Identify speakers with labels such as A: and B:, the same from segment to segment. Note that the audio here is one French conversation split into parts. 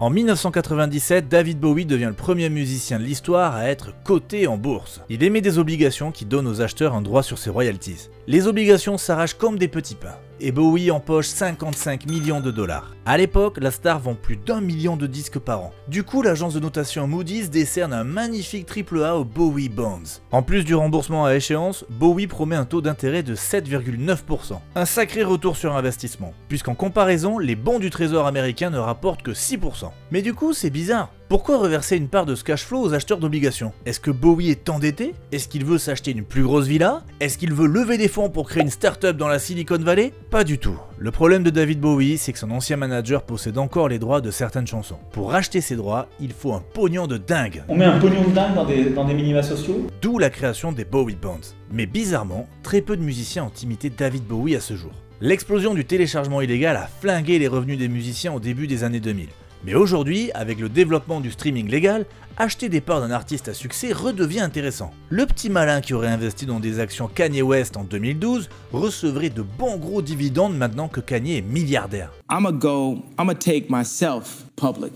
A: En 1997, David Bowie devient le premier musicien de l'histoire à être coté en bourse. Il émet des obligations qui donnent aux acheteurs un droit sur ses royalties. Les obligations s'arrachent comme des petits pains, et Bowie empoche 55 millions de dollars. À l'époque, la star vend plus d'1 million de disques par an. Du coup, l'agence de notation Moody's décerne un magnifique AAA aux Bowie Bonds. En plus du remboursement à échéance, Bowie promet un taux d'intérêt de 7,9%. Un sacré retour sur investissement, puisqu'en comparaison, les bons du trésor américain ne rapportent que 6%. Mais du coup, c'est bizarre. Pourquoi reverser une part de ce cash flow aux acheteurs d'obligations? Est-ce que Bowie est endetté? Est-ce qu'il veut s'acheter une plus grosse villa? Est-ce qu'il veut lever des fonds pour créer une start-up dans la Silicon Valley? Pas du tout. Le problème de David Bowie, c'est que son ancien manager possède encore les droits de certaines chansons. Pour racheter ces droits, il faut un pognon de dingue.
B: On met un pognon de dingue dans des minima sociaux?
A: D'où la création des Bowie Bonds. Mais bizarrement, très peu de musiciens ont imité David Bowie à ce jour. L'explosion du téléchargement illégal a flingué les revenus des musiciens au début des années 2000. Mais aujourd'hui, avec le développement du streaming légal, acheter des parts d'un artiste à succès redevient intéressant. Le petit malin qui aurait investi dans des actions Kanye West en 2012 recevrait de bons gros dividendes maintenant que Kanye est milliardaire.
C: I'ma take myself public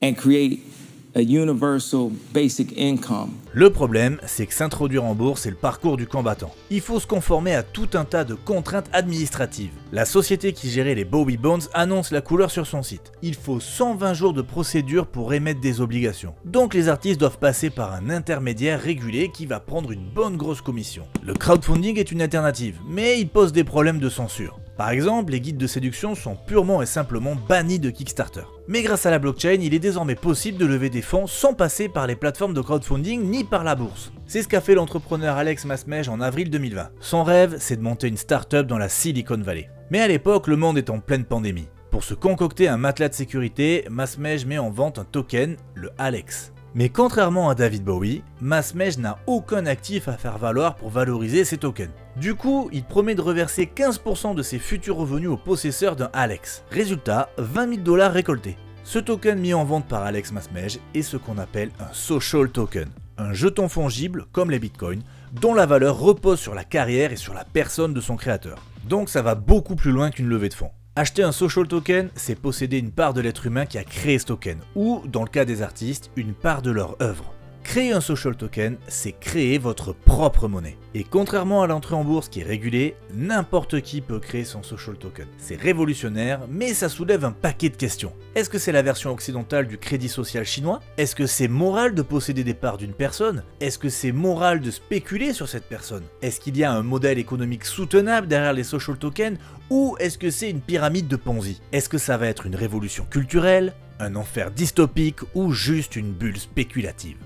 C: and create a universal basic income.
A: Le problème, c'est que s'introduire en bourse est le parcours du combattant. Il faut se conformer à tout un tas de contraintes administratives. La société qui gérait les Bowie Bonds annonce la couleur sur son site. Il faut 120 jours de procédure pour émettre des obligations. Donc les artistes doivent passer par un intermédiaire régulé qui va prendre une bonne grosse commission. Le crowdfunding est une alternative, mais il pose des problèmes de censure. Par exemple, les guides de séduction sont purement et simplement bannis de Kickstarter. Mais grâce à la blockchain, il est désormais possible de lever des fonds sans passer par les plateformes de crowdfunding ni par la bourse. C'est ce qu'a fait l'entrepreneur Alex Masmej en avril 2020. Son rêve, c'est de monter une start-up dans la Silicon Valley. Mais à l'époque, le monde est en pleine pandémie. Pour se concocter un matelas de sécurité, Masmej met en vente un token, le Alex. Mais contrairement à David Bowie, Masmej n'a aucun actif à faire valoir pour valoriser ses tokens. Du coup, il promet de reverser 15% de ses futurs revenus aux possesseurs d'un Alex. Résultat, 20 000 $ récoltés. Ce token mis en vente par Alex Masmej est ce qu'on appelle un social token, un jeton fongible comme les bitcoins, dont la valeur repose sur la carrière et sur la personne de son créateur. Donc ça va beaucoup plus loin qu'une levée de fonds. Acheter un social token, c'est posséder une part de l'être humain qui a créé ce token, ou, dans le cas des artistes, une part de leur œuvre. Créer un social token, c'est créer votre propre monnaie. Et contrairement à l'entrée en bourse qui est régulée, n'importe qui peut créer son social token. C'est révolutionnaire, mais ça soulève un paquet de questions. Est-ce que c'est la version occidentale du crédit social chinois? Est-ce que c'est moral de posséder des parts d'une personne? Est-ce que c'est moral de spéculer sur cette personne? Est-ce qu'il y a un modèle économique soutenable derrière les social tokens? Ou est-ce que c'est une pyramide de Ponzi? Est-ce que ça va être une révolution culturelle, un enfer dystopique ou juste une bulle spéculative?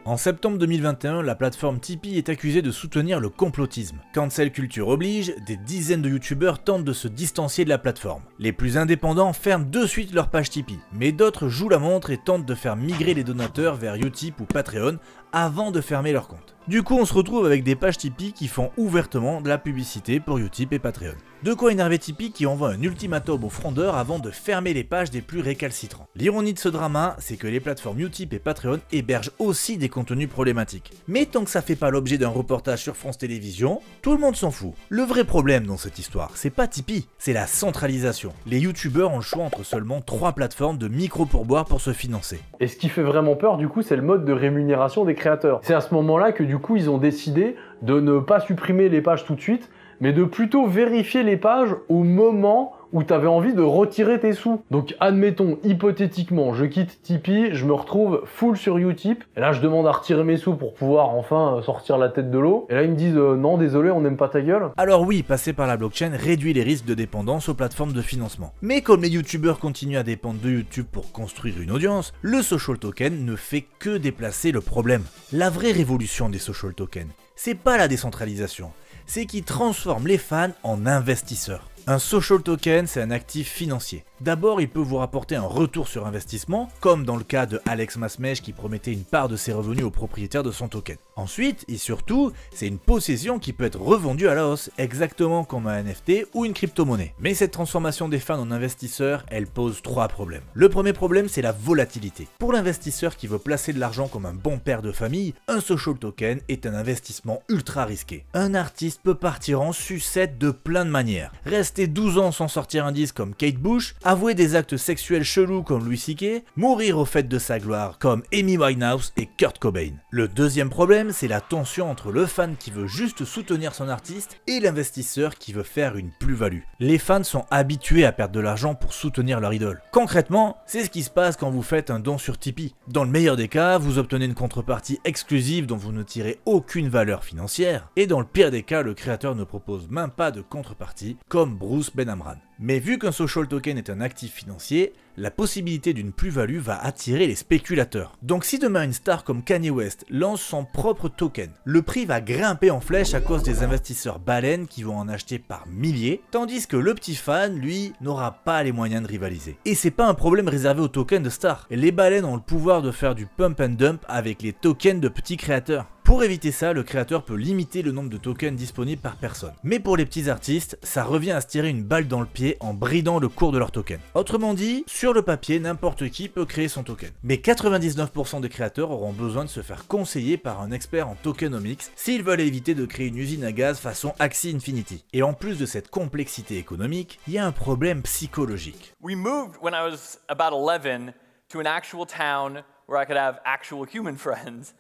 A: En septembre 2021, la plateforme Tipeee est accusée de soutenir le complotisme. Cancel culture oblige, des dizaines de youtubeurs tentent de se distancier de la plateforme. Les plus indépendants ferment de suite leur page Tipeee, mais d'autres jouent la montre et tentent de faire migrer les donateurs vers Utip ou Patreon avant de fermer leur compte. Du coup, on se retrouve avec des pages Tipeee qui font ouvertement de la publicité pour Utip et Patreon. De quoi énerver Tipeee qui envoie un ultimatum aux frondeurs avant de fermer les pages des plus récalcitrants. L'ironie de ce drama, c'est que les plateformes Utip et Patreon hébergent aussi des contenus problématiques. Mais tant que ça fait pas l'objet d'un reportage sur France Télévisions, tout le monde s'en fout. Le vrai problème dans cette histoire, c'est pas Tipeee, c'est la centralisation. Les youtubeurs ont le choix entre seulement 3 plateformes de micro-pourboire pour se financer.
D: Et ce qui fait vraiment peur du coup, c'est le mode de rémunération des créateurs. C'est à ce moment-là que du coup, ils ont décidé de ne pas supprimer les pages tout de suite, mais de plutôt vérifier les pages au moment où tu avais envie de retirer tes sous. Donc admettons, hypothétiquement, je quitte Tipeee, je me retrouve full sur Utip, et là je demande à retirer mes sous pour pouvoir enfin sortir la tête de l'eau, et là ils me disent non désolé, on n'aime pas ta gueule.
A: Alors oui, passer par la blockchain réduit les risques de dépendance aux plateformes de financement. Mais comme les youtubeurs continuent à dépendre de YouTube pour construire une audience, le social token ne fait que déplacer le problème. La vraie révolution des social tokens, c'est pas la décentralisation, c'est qu'ils transforment les fans en investisseurs. Un social token, c'est un actif financier. D'abord, il peut vous rapporter un retour sur investissement, comme dans le cas de Alex Masmej qui promettait une part de ses revenus aux propriétaires de son token. Ensuite, et surtout, c'est une possession qui peut être revendue à la hausse, exactement comme un NFT ou une crypto-monnaie. Mais cette transformation des fans en investisseurs, elle pose 3 problèmes. Le premier problème, c'est la volatilité. Pour l'investisseur qui veut placer de l'argent comme un bon père de famille, un social token est un investissement ultra risqué. Un artiste peut partir en sucette de plein de manières. Reste rester 12 ans sans sortir un disque comme Kate Bush, avouer des actes sexuels chelous comme Louis C.K., mourir au fait de sa gloire comme Amy Winehouse et Kurt Cobain. Le deuxième problème, c'est la tension entre le fan qui veut juste soutenir son artiste et l'investisseur qui veut faire une plus-value. Les fans sont habitués à perdre de l'argent pour soutenir leur idole. Concrètement, c'est ce qui se passe quand vous faites un don sur Tipeee. Dans le meilleur des cas, vous obtenez une contrepartie exclusive dont vous ne tirez aucune valeur financière, et dans le pire des cas, le créateur ne propose même pas de contrepartie, comme Bruce Benhamran. Mais vu qu'un social token est un actif financier, la possibilité d'une plus-value va attirer les spéculateurs. Donc si demain une star comme Kanye West lance son propre token, le prix va grimper en flèche à cause des investisseurs baleines qui vont en acheter par milliers, tandis que le petit fan, lui, n'aura pas les moyens de rivaliser. Et c'est pas un problème réservé aux tokens de stars. Les baleines ont le pouvoir de faire du pump and dump avec les tokens de petits créateurs. Pour éviter ça, le créateur peut limiter le nombre de tokens disponibles par personne. Mais pour les petits artistes, ça revient à se tirer une balle dans le pied en bridant le cours de leur token. Autrement dit, sur le papier, n'importe qui peut créer son token. Mais 99% des créateurs auront besoin de se faire conseiller par un expert en tokenomics s'ils veulent éviter de créer une usine à gaz façon Axie Infinity. Et en plus de cette complexité économique, il y a un problème psychologique.
E: We moved when I was about 11 to an actual town where I could have actual human friends.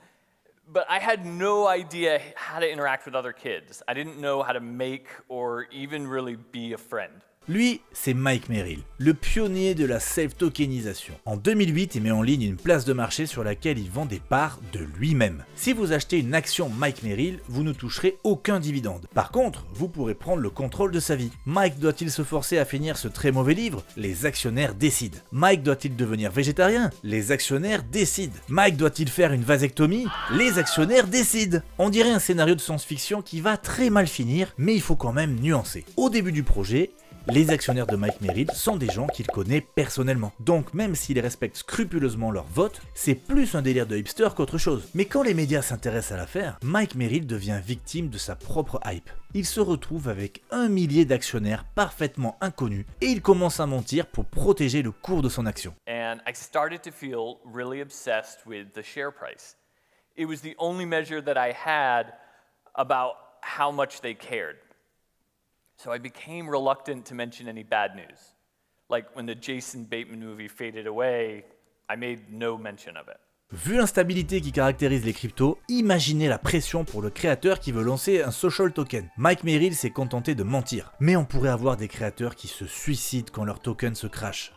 E: But I had no idea how to interact with other kids. I didn't know how to make or even really be a friend.
A: Lui, c'est Mike Merrill, le pionnier de la self-tokenisation. En 2008, il met en ligne une place de marché sur laquelle il vend des parts de lui-même. Si vous achetez une action Mike Merrill, vous ne toucherez aucun dividende. Par contre, vous pourrez prendre le contrôle de sa vie. Mike doit-il se forcer à finir ce très mauvais livre? Les actionnaires décident. Mike doit-il devenir végétarien? Les actionnaires décident. Mike doit-il faire une vasectomie? Les actionnaires décident. On dirait un scénario de science-fiction qui va très mal finir, mais il faut quand même nuancer. Au début du projet, les actionnaires de Mike Merrill sont des gens qu'il connaît personnellement. Donc même s'ils respectent scrupuleusement leur vote, c'est plus un délire de hipster qu'autre chose. Mais quand les médias s'intéressent à l'affaire, Mike Merrill devient victime de sa propre hype. Il se retrouve avec 1 millier d'actionnaires parfaitement inconnus et il commence à mentir pour protéger le cours de son action.
E: And I started to feel really obsessed with the share price. It was the only measure that I had about how much they cared. So I became reluctant to mention any bad news. Like when the Jason Bateman movie faded away, I made no mention of it.
A: Vu l'instabilité qui caractérise les cryptos, imaginez la pression pour le créateur qui veut lancer un social token. Mike Merrill s'est contenté de mentir, mais on pourrait avoir des créateurs qui se suicident quand leur token se crash.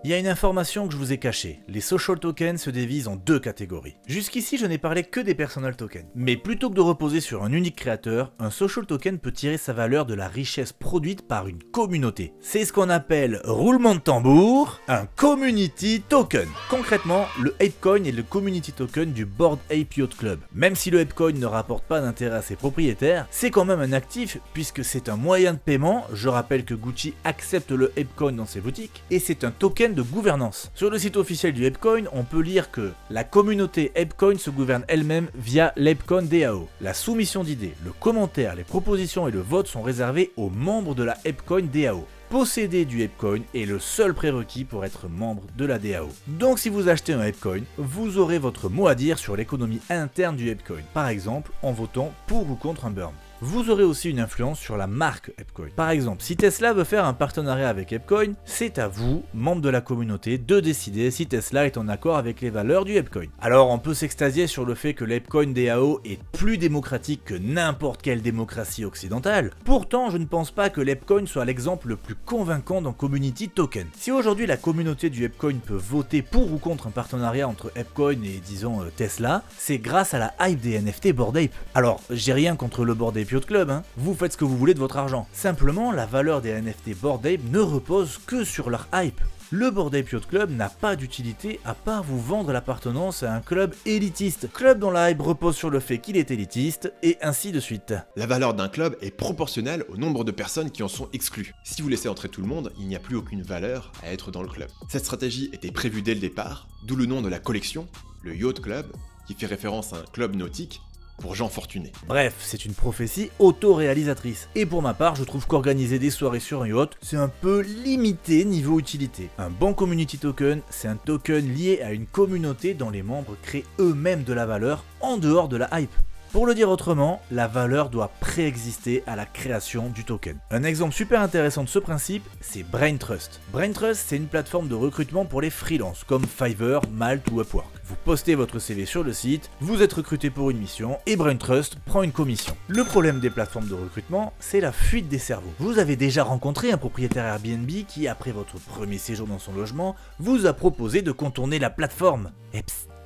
A: Il y a une information que je vous ai cachée, les social tokens se divisent en deux catégories. Jusqu'ici je n'ai parlé que des personal tokens, mais plutôt que de reposer sur un unique créateur, un social token peut tirer sa valeur de la richesse produite par une communauté. C'est ce qu'on appelle, roulement de tambour, un community token. Concrètement, le ApeCoin est le community token du Bored Ape Yacht Club. Même si le ApeCoin ne rapporte pas d'intérêt à ses propriétaires, c'est quand même un actif puisque c'est un moyen de paiement, je rappelle que Gucci accepte le ApeCoin dans ses boutiques, et c'est un token de gouvernance. Sur le site officiel du ApeCoin, on peut lire que la communauté ApeCoin se gouverne elle-même via l'ApeCoin DAO. La soumission d'idées, le commentaire, les propositions et le vote sont réservés aux membres de la ApeCoin DAO. Posséder du ApeCoin est le seul prérequis pour être membre de la DAO. Donc si vous achetez un ApeCoin, vous aurez votre mot à dire sur l'économie interne du ApeCoin, par exemple en votant pour ou contre un burn. Vous aurez aussi une influence sur la marque ApeCoin. Par exemple, si Tesla veut faire un partenariat avec ApeCoin, c'est à vous, membres de la communauté, de décider si Tesla est en accord avec les valeurs du ApeCoin. Alors on peut s'extasier sur le fait que l'ApeCoin DAO est plus démocratique que n'importe quelle démocratie occidentale. Pourtant, je ne pense pas que l'ApeCoin soit l'exemple le plus convaincant d'un community token. Si aujourd'hui la communauté du ApeCoin peut voter pour ou contre un partenariat entre ApeCoin et disons Tesla, c'est grâce à la hype des NFT Bored Ape. Alors, j'ai rien contre le Bored Ape Yacht Club, hein. Vous faites ce que vous voulez de votre argent. Simplement, la valeur des NFT Bored Ape ne repose que sur leur hype. Le Bored Ape Yacht Club n'a pas d'utilité à part vous vendre l'appartenance à un club élitiste. Club dont la hype repose sur le fait qu'il est élitiste, et ainsi de suite.
F: La valeur d'un club est proportionnelle au nombre de personnes qui en sont exclues. Si vous laissez entrer tout le monde, il n'y a plus aucune valeur à être dans le club. Cette stratégie était prévue dès le départ, d'où le nom de la collection, le Yacht Club, qui fait référence à un club nautique pour gens fortunés.
A: Bref, c'est une prophétie auto-réalisatrice. Et pour ma part, je trouve qu'organiser des soirées sur un yacht, c'est un peu limité niveau utilité. Un bon community token, c'est un token lié à une communauté dont les membres créent eux-mêmes de la valeur en dehors de la hype. Pour le dire autrement, la valeur doit préexister à la création du token. Un exemple super intéressant de ce principe, c'est Braintrust. Braintrust, c'est une plateforme de recrutement pour les freelances, comme Fiverr, Malt ou Upwork. Vous postez votre CV sur le site, vous êtes recruté pour une mission, et Braintrust prend une commission. Le problème des plateformes de recrutement, c'est la fuite des cerveaux. Vous avez déjà rencontré un propriétaire Airbnb qui, après votre premier séjour dans son logement, vous a proposé de contourner la plateforme.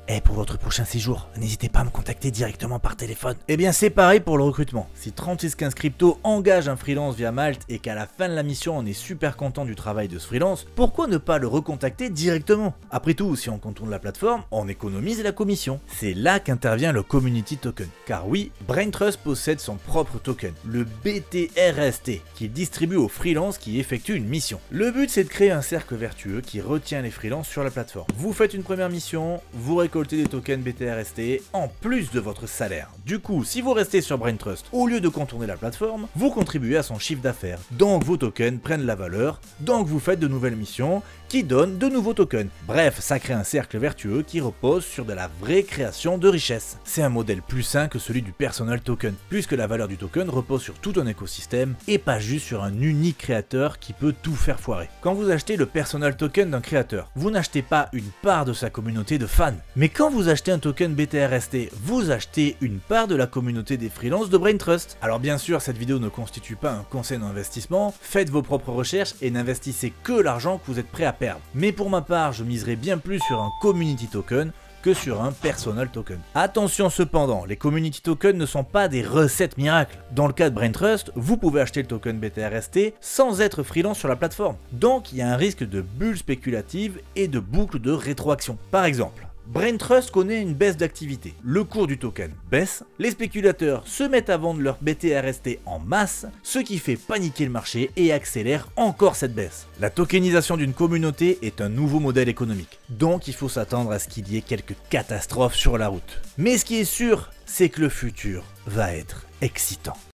A: Et pour votre prochain séjour, n'hésitez pas à me contacter directement par téléphone. Eh bien c'est pareil pour le recrutement. Si 3615 Crypto engage un freelance via Malt et qu'à la fin de la mission on est super content du travail de ce freelance, pourquoi ne pas le recontacter directement? Après tout, si on contourne la plateforme, on économise la commission. C'est là qu'intervient le Community Token. Car oui, Braintrust possède son propre token, le BTRST, qu'il distribue aux freelances qui effectuent une mission. Le but c'est de créer un cercle vertueux qui retient les freelances sur la plateforme. Vous faites une première mission, vous récoltez des tokens BTRST en plus de votre salaire. Du coup, si vous restez sur Braintrust, au lieu de contourner la plateforme, vous contribuez à son chiffre d'affaires. Donc vos tokens prennent la valeur, donc vous faites de nouvelles missions qui donnent de nouveaux tokens. Bref, ça crée un cercle vertueux qui repose sur de la vraie création de richesse. C'est un modèle plus sain que celui du personal token, puisque la valeur du token repose sur tout un écosystème et pas juste sur un unique créateur qui peut tout faire foirer. Quand vous achetez le personal token d'un créateur, vous n'achetez pas une part de sa communauté de fans. Mais quand vous achetez un token BTRST, vous achetez une part de la communauté des freelances de Braintrust. Alors bien sûr, cette vidéo ne constitue pas un conseil d'investissement, faites vos propres recherches et n'investissez que l'argent que vous êtes prêt à perdre. Mais pour ma part, je miserai bien plus sur un community token que sur un personal token. Attention cependant, les community tokens ne sont pas des recettes miracles. Dans le cas de Braintrust, vous pouvez acheter le token BTRST sans être freelance sur la plateforme. Donc il y a un risque de bulle spéculative et de boucle de rétroaction. Par exemple, Braintrust connaît une baisse d'activité, le cours du token baisse, les spéculateurs se mettent à vendre leur BTRST en masse, ce qui fait paniquer le marché et accélère encore cette baisse. La tokenisation d'une communauté est un nouveau modèle économique, donc il faut s'attendre à ce qu'il y ait quelques catastrophes sur la route. Mais ce qui est sûr, c'est que le futur va être excitant.